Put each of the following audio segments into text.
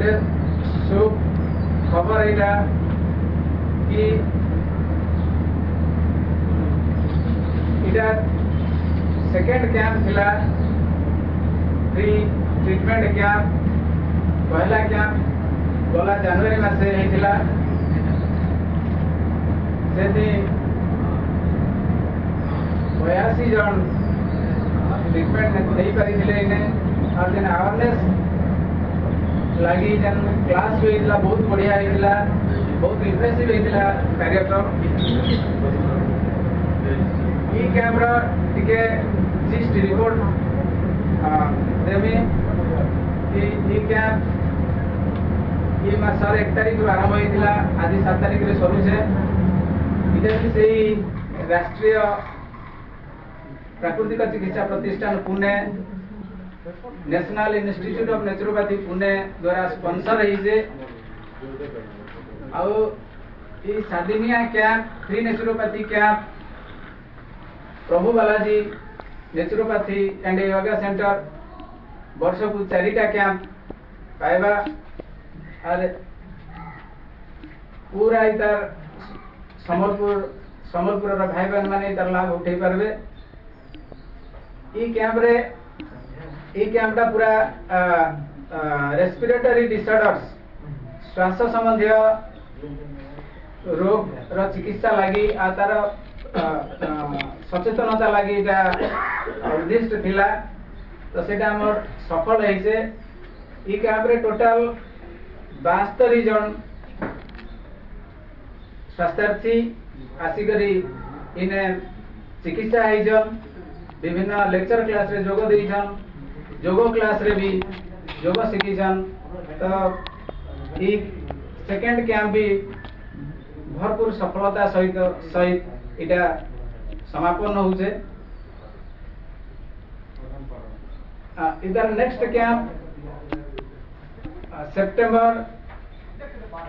गोटे शुभ खबर यहाँ कि इधर सेकेंड कैंप थिला फ्री ट्रीटमेंट कैंप पहला कैंप गला जनवरी मासे होता से 82 जन ट्रीटमेंट नहीं पारी इने और दिन अवेयरनेस लगी जन क्लास भी होता बहुत बढ़िया होता बहुत इम्प्रेसिव होता कार्यक्रम ई कैमरा टिके जिस्ट रिपोर्ट देमी कि ई कैंप ये मासर 1 तारीख आरंभ होता आज 7 तारीख रे सरुचे इधर से राष्ट्रीय प्राकृतिक चिकित्सा प्रतिष्ठान Pune national institute of naturopathy Pune द्वारा स्पॉन्सर है आउ ये 7 दिनिया camp free naturopathy camp Prabhu Balaji naturopathy and yoga centre वर्ष को 4टा कैंप पाइबा और पूरा इतार सम्बलपुर भाई बहन मैंने इतार लाभ उठे पारे ई कैंपटा पूरा रेस्पिरेटरी डिसऑर्डर्स श्वास संबंधी रोग रो चिकित्सा लगी आ तार सचेतनता लगी उद्दिष्ट थिला तो सेटा हमर सफल होइसे ई कैंप रे टोटल 72 जन स्वास्थ्यार्थी आसिकरी इने चिकित्सा होइजन विभिन्न लेक्चर क्लास रे जोग देइजन जोग क्लास रे भी जोग शिखिजन तो ई सेकेंड कैंप भी भरपूर सफलता सहित इटा समापन होउछे इधर नेक्स्ट कैंप सेप्टेम्बर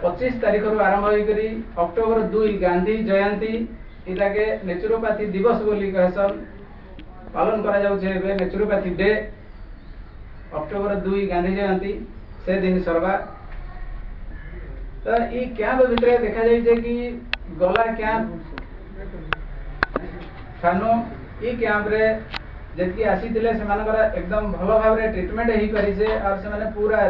25 तारीख रु आरंभ होकरी अक्टोबर 2 गांधी जयंती इटाके नेचुरोपैथी दिवस बोली कहसन पालन करा जाउछे एबे नेचुरोपैथी डे अक्टोबर 2 गांधी जयंती से दिन सरवा तो ई कैंप भितरे देखा जाय जे कि गला कैंप खानो ई कैंप रे जेतकी आसीथिले सेमानकर एकदम भलो भाव रे ट्रीटमेंट ही करिसे और से माने पूरा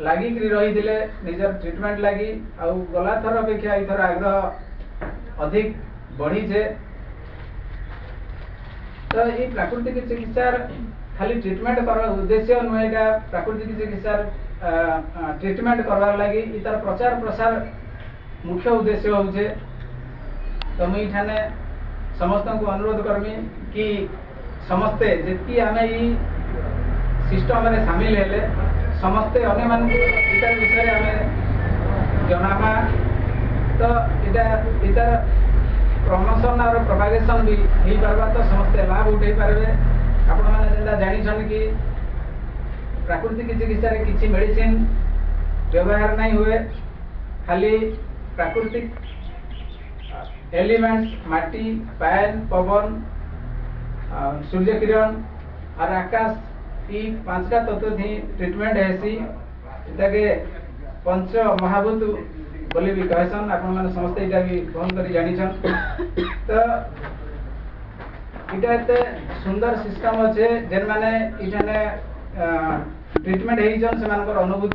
लागी करी रही थिले निजर ट्रीटमेंट लगी आ गला थर अपेक्षा इथर आग्रह अधिक बढ़ी छे तो ये प्राकृतिक चिकित्सा खाली ट्रीटमेंट करवा उद्देश्य नुहे का प्राकृतिक चिकित्सा ट्रीटमेंट करवार लगी इतार प्रचार प्रसार मुख्य उद्देश्य होउछे तो मुई ठाने समस्त को अनुरोध करमी कि समस्ते जेती आमे ई सिस्टम रे शामिल हेले समस्ते अन्य मान इतार विषय आमे जनामा तो इतार प्रमोशन और प्रोपागेशन भी हो पारबा तो समस्ते लाभ उठे पारे आपण माने जेंदा जानि छन कि प्राकृतिक चिकित्सा रे किछि मेडिसिन व्यवहार नहीं हुए खाली प्राकृतिक एलिमेंट्स माटी पान पवन सूर्य किरण और आकाश ई 5टा तत्व थी ट्रीटमेंट हेसी इताके पंच महाभूत बोली भी कहसन आपण माने समस्त इटा भी फोन करी जानि छन तो इटा एते सुंदर सिस्टम अछि जेन माने इठाने ट्रीटमेंट हेइजन से मानकर अनुभूति